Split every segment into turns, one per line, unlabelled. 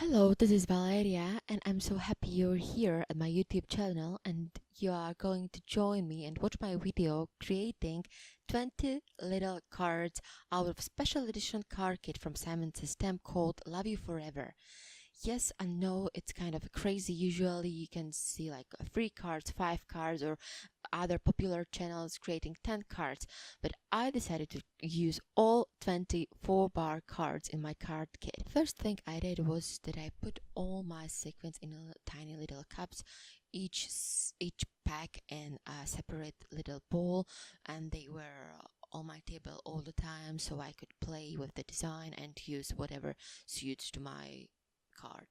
Hello, this is Valeria, and I'm so happy you're here at my YouTube channel and you are going to join me and watch my video creating 20 little cards out of special edition card kit from Simom Says Stamp called Love You Forever. Yes, I know it's kind of crazy. Usually you can see like 3 cards, 5 cards, or other popular channels creating 10 cards, but I decided to use all 24-bar cards in my card kit. First thing I did was that I put all my sequins in tiny little cups, each pack in a separate little bowl, and they were on my table all the time so I could play with the design and use whatever suits to my card.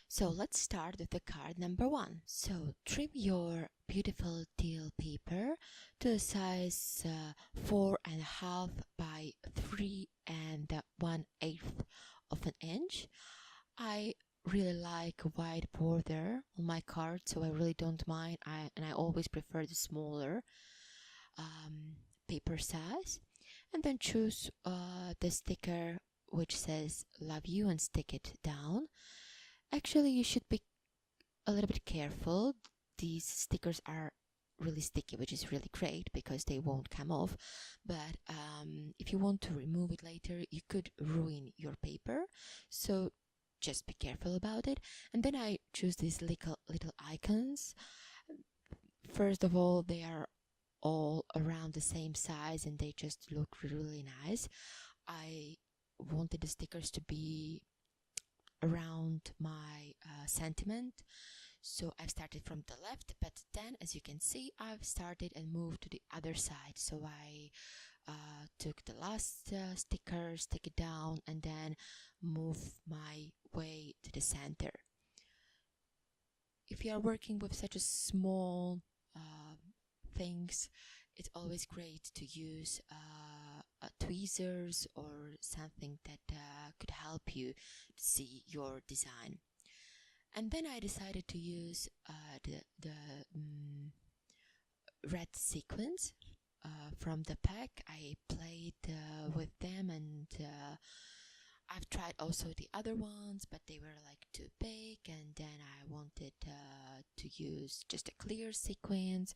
So let's start with the card number 1. So trim your beautiful teal paper to a size 4.5 by 3 1/8 of an inch. I really like a wide border on my card, so I really don't mind. I always prefer the smaller paper size. And then choose the sticker which says love you and stick it down. Actually, you should be a little bit careful. These stickers are really sticky, which is really great because they won't come off. But if you want to remove it later, you could ruin your paper. So just be careful about it. And then I choose these little icons. First of all, they are all around the same size and they just look really nice. I wanted the stickers to be around my sentiment, so I've started from the left, but then as you can see I've started and moved to the other side. So I took the last sticker, stick it down, and then move my way to the center. If you are working with such a small things, it's always great to use tweezers or something that could help you to see your design. And then I decided to use the red sequins from the pack. I played with them, and I've tried also the other ones, but they were like too big, and then I wanted to use just a clear sequence,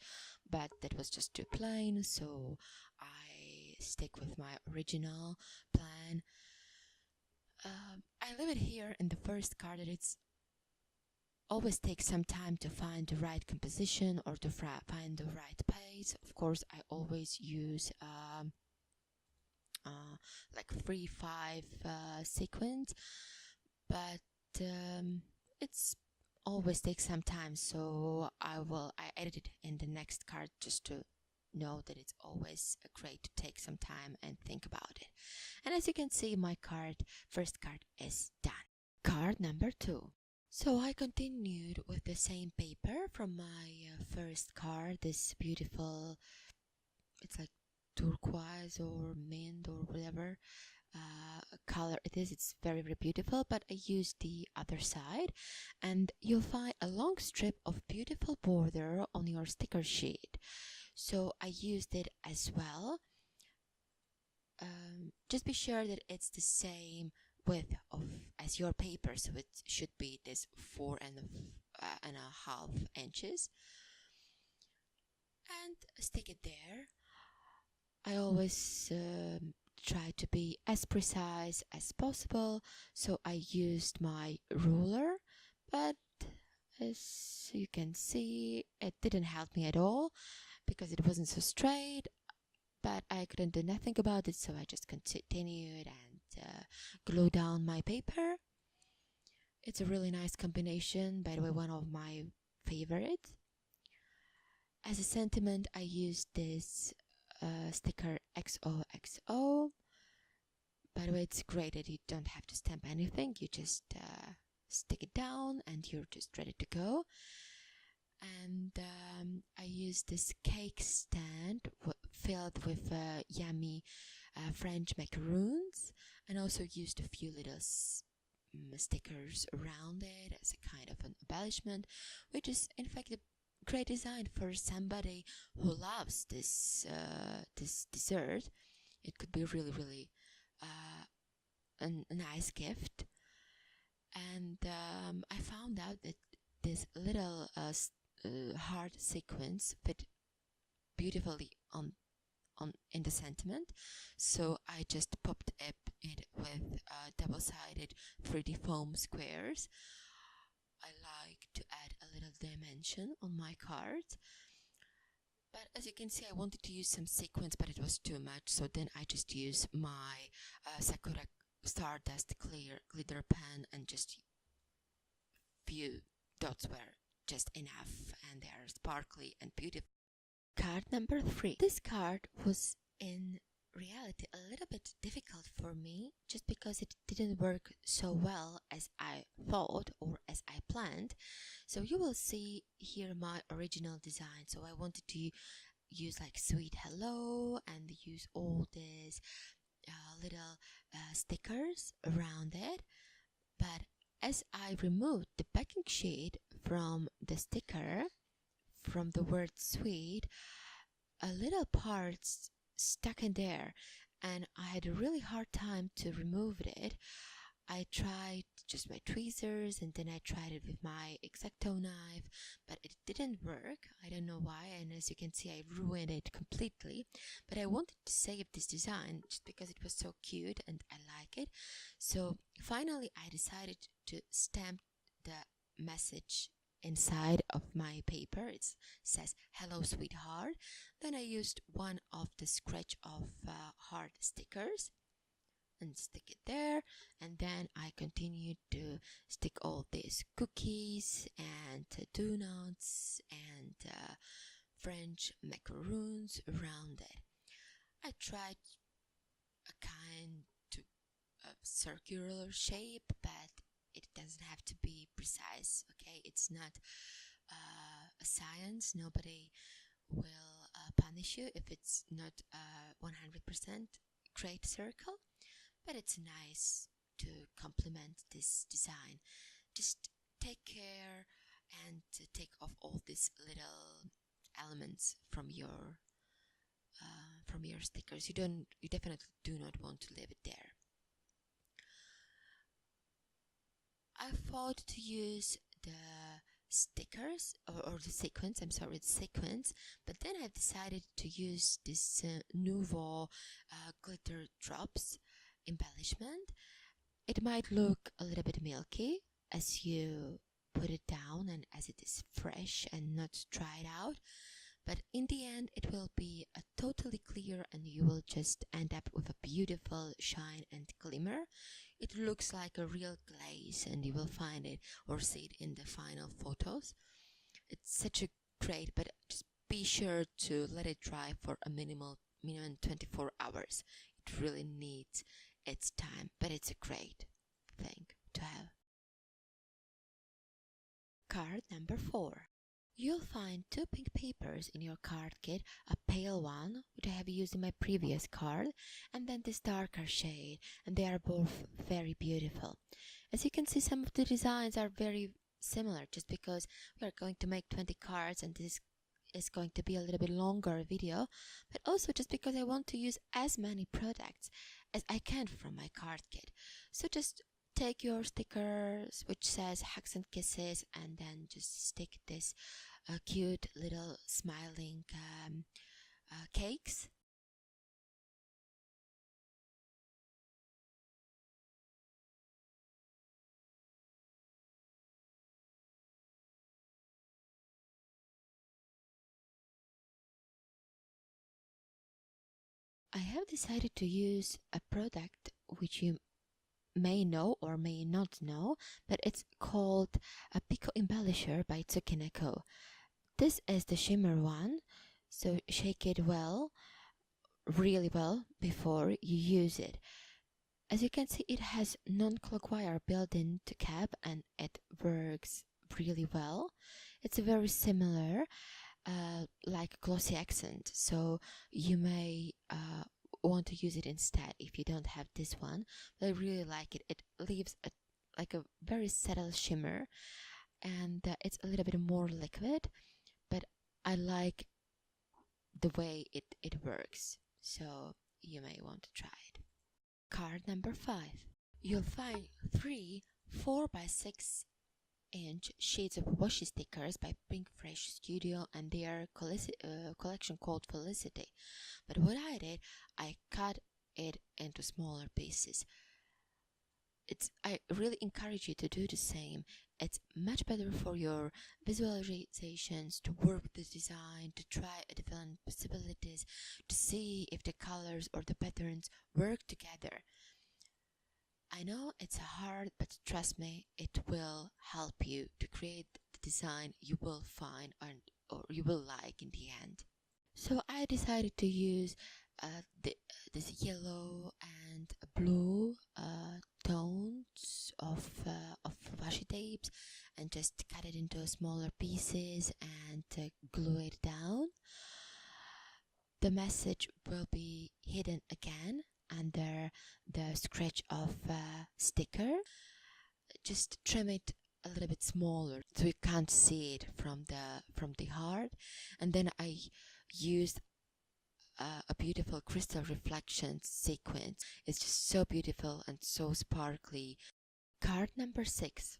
but that was just too plain, so I stick with my original plan. I leave it here in the first card that it's always takes some time to find the right composition or to find the right pace. Of course, I always use like 3-5 sequence, but it's always takes some time, so I edit it in the next card just to know that it's always great to take some time and think about it. And as you can see, my first card is done. Card number 2. So I continued with the same paper from my first card, this beautiful, it's like turquoise or mint or whatever color it is. It's very, very beautiful, but I used the other side, and you'll find a long strip of beautiful border on your sticker sheet. So I used it as well. Just be sure that it's the same width as your paper, so it should be this 4.5 inches, and stick it there. I always try to be as precise as possible, so I used my ruler, but as you can see it didn't help me at all because it wasn't so straight, but I couldn't do nothing about it, so I just continued and glue down my paper. It's a really nice combination, by the way, one of my favorites. As a sentiment, I used this sticker XOXO. By the way, it's great that you don't have to stamp anything, you just stick it down and you're just ready to go. And I used this cake stand filled with yummy French macaroons, and also used a few little stickers around it as a kind of an embellishment, which is in fact a great design for somebody who loves this dessert. It could be really, really a nice gift. And I found out that this little heart sequence fit beautifully on in the sentiment, so I just popped up it with double-sided 3D foam squares. I like to add a little dimension on my card, but as you can see I wanted to use some sequins, but it was too much, so then I just used my Sakura Stardust clear glitter pen, and just few dots were just enough, and they are sparkly and beautiful. Card number 3. This card was in reality a little bit difficult for me, just because it didn't work so well as I thought or as I planned. So you will see here my original design. So I wanted to use like sweet hello and use all these little stickers around it, but as I removed the backing sheet from the sticker, from the word sweet, a little part stuck in there, and I had a really hard time to remove it. I tried just my tweezers, and then I tried it with my X-Acto knife, but it didn't work. I don't know why, and as you can see I ruined it completely, but I wanted to save this design just because it was so cute and I like it. So finally I decided to stamp the message inside of my paper. It says hello sweetheart. Then I used one of the scratch of heart stickers and stick it there, and then I continued to stick all these cookies and donuts and French macaroons around it. I tried a kind of circular shape, but it doesn't have to be precise, okay? It's not a science. Nobody will punish you if it's not 100% great circle, but it's nice to complement this design. Just take care and take off all these little elements from your stickers. You definitely do not want to leave it there. I thought to use the stickers or the sequins, I'm sorry, the sequins, but then I've decided to use this Nouveau glitter drops embellishment. It might look a little bit milky as you put it down and as it is fresh and not dried out, but in the end it will be a totally clear, and you will just end up with a beautiful shine and glimmer. It looks like a real glaze, and you will find it or see it in the final photos. It's such a great, but just be sure to let it dry for a minimum 24 hours. It really needs its time, but it's a great thing to have. Card number 4. You'll find 2 pink papers in your card kit, a pale one, which I have used in my previous card, and then this darker shade, and they are both very beautiful. As you can see, some of the designs are very similar, just because we are going to make 20 cards and this is going to be a little bit longer video, but also just because I want to use as many products as I can from my card kit. So just take your stickers which says hugs and kisses, and then just stick this cute little smiling cakes. I have decided to use a product which you may know or may not know, but it's called a Pico Embellisher by Tsukineko. This is the shimmer one, so shake it well, really well, before you use it. As you can see, it has non-clog wire built into cap, and it works really well. It's very similar like glossy accent, so you may want to use it instead if you don't have this one. But I really like it. It leaves like a very subtle shimmer, and it's a little bit more liquid, but I like the way it works, so you may want to try it. Card number 5. You'll find 3 4 by 6-inch sheets of washi stickers by Pink Fresh Studio and their collection called Felicity. But what I did, I cut it into smaller pieces. I really encourage you to do the same. It's much better for your visualizations, to work with the design, to try different possibilities, to see if the colors or the patterns work together. I know it's hard, but trust me, it will help you to create the design you will find or you will like in the end. So I decided to use this yellow and blue tones of washi tapes and just cut it into smaller pieces and glue it down. The message will be hidden again under the scratch of sticker. Just trim it a little bit smaller so you can't see it from the heart. And then I used a beautiful crystal reflection sequence. It's just so beautiful and so sparkly. Card number 6.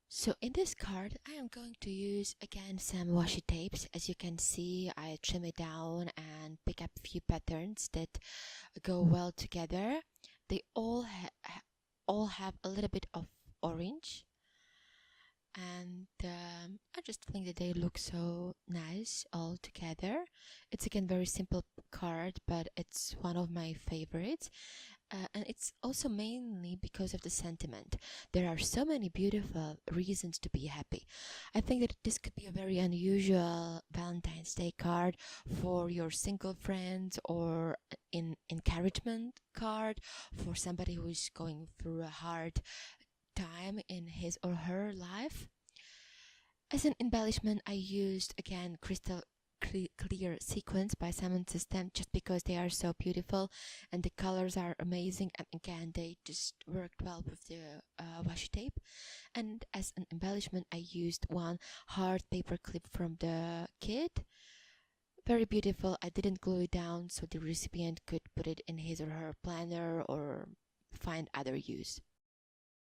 So in this card I am going to use again some washi tapes. As you can see, I trim it down and pick up a few patterns that go well together. They all have a little bit of orange, and I just think that they look so nice all together. It's again very simple card, but it's one of my favorites, and it's also mainly because of the sentiment. There are so many beautiful reasons to be happy. I think that this could be a very unusual Valentine's Day card for your single friends, or an encouragement card for somebody who is going through a hard time in his or her life. As an embellishment, I used again crystal clear sequins by Simom Says Stamp, just because they are so beautiful and the colors are amazing, and again they just worked well with the washi tape. And as an embellishment, I used one hard paper clip from the kit. Very beautiful. I didn't glue it down so the recipient could put it in his or her planner or find other use.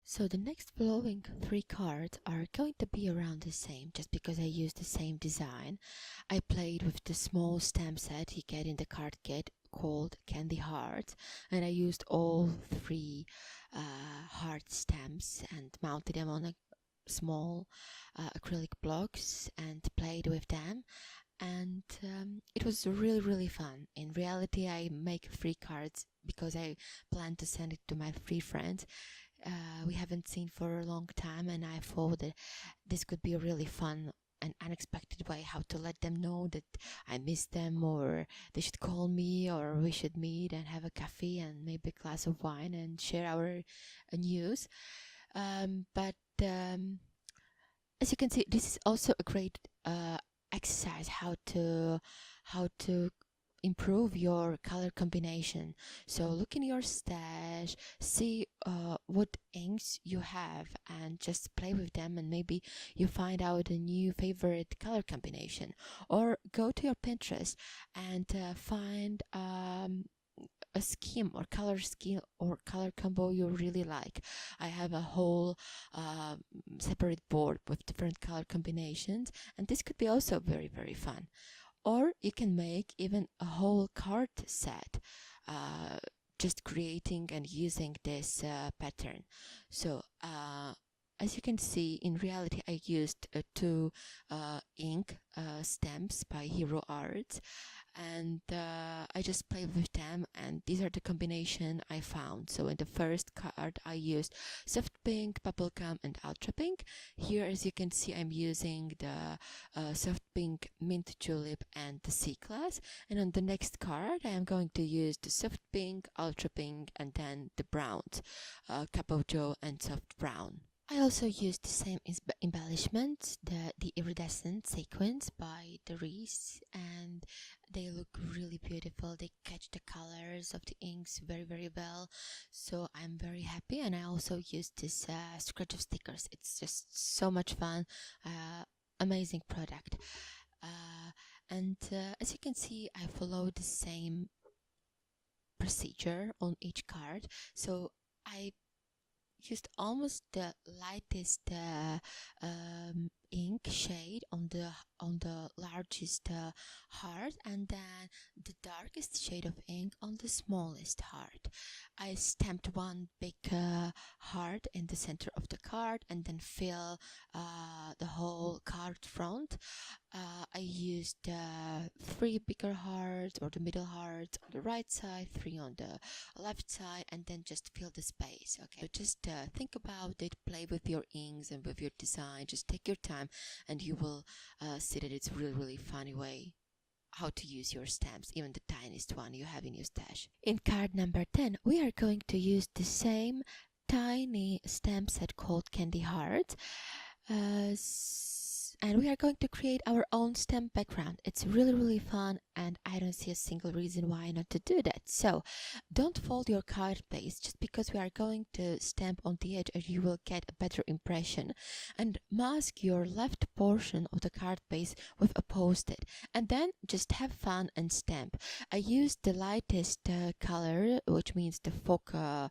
So the next following 3 cards are going to be around the same, just because I used the same design. I played with the small stamp set you get in the card kit called Candy Hearts, and I used all 3 heart stamps and mounted them on a small acrylic blocks and played with them. And it was really fun. In reality, I make 3 cards because I plan to send it to my 3 friends we haven't seen for a long time, and I thought that this could be a really fun and unexpected way how to let them know that I miss them, or they should call me, or we should meet and have a coffee and maybe a glass of wine and share our news. But as you can see, this is also a great exercise how to improve your color combination. So look in your stash, see what inks you have, and just play with them, and maybe you find out a new favorite color combination. Or go to your Pinterest and find a scheme or color scheme or color combo you really like. I have a whole separate board with different color combinations, and this could be also very fun. Or you can make even a whole card set, just creating and using this pattern. So as you can see, in reality I used 2 ink stamps by Hero Arts, and I just played with them, and these are the combination I found. So in the first card I used soft pink, bubblegum, and ultra pink. Here, as you can see, I'm using the soft pink, mint julep, and the C-class. And on the next card I am going to use the soft pink, ultra pink, and then the browns, cup of joe and soft brown. I also used the same embellishments, the iridescent sequins by the Reese, and they look really beautiful. They catch the colors of the inks very well, so I'm very happy. And I also used this scratch of stickers. It's just so much fun. Amazing product. And as you can see, I followed the same procedure on each card. So I used almost the lightest ink shade on the largest heart, and then the darkest shade of ink on the smallest heart. I stamped one big heart in the center of the card, and then fill the whole card front. I used three bigger hearts, or the middle hearts on the right side, three on the left side, and then just fill the space. Okay, so just think about it, play with your inks and with your design. Just take your time, and you will see that it's really funny way how to use your stamps, even the tiniest one you have in your stash. In card number 10, we are going to use the same tiny stamp set called Candy Heart. And we are going to create our own stamp background. It's really fun, and I don't see a single reason why not to do that. So don't fold your card base just because we are going to stamp on the edge, or you will get a better impression. And mask your left portion of the card base with a post-it, and then just have fun and stamp. I used the lightest color, which means the Foca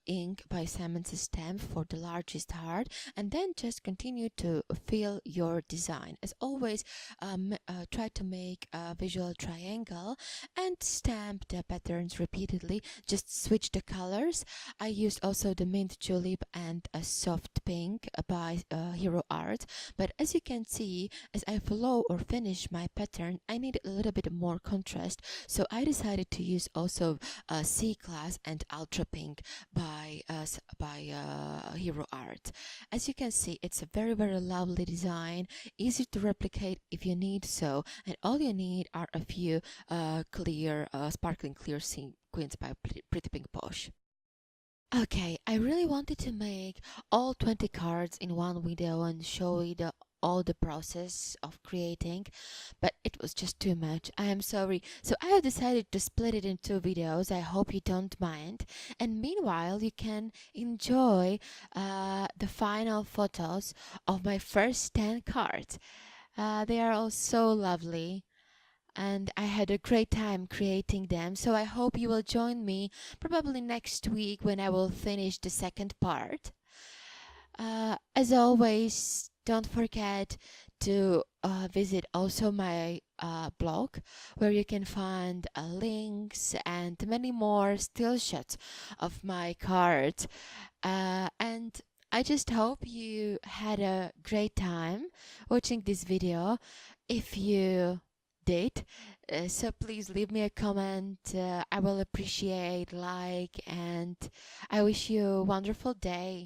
ink by Simom Says Stamp for the largest heart, and then just continue to fill your design. As always, try to make a visual triangle and stamp the patterns repeatedly. Just switch the colors. I used also the mint julep and a soft pink by Hero Art, but as you can see, as I follow or finish my pattern, I need a little bit more contrast, so I decided to use also C-Class and Ultra Pink by Hero Art. As you can see, it's a very lovely design, easy to replicate if you need so, and all you need are a few sparkling clear sequins by Pretty Pink Posh. Okay, I really wanted to make all 20 cards in one video and show you all the process of creating, but it was just too much. I am sorry. So I have decided to split it in two videos. I hope you don't mind. And meanwhile, you can enjoy the final photos of my first 10 cards. They are all so lovely, and I had a great time creating them. So I hope you will join me probably next week when I will finish the second part. As always, don't forget to visit also my blog, where you can find links and many more still shots of my cards. And I just hope you had a great time watching this video. If you did, so please leave me a comment. I will appreciate, like, and I wish you a wonderful day.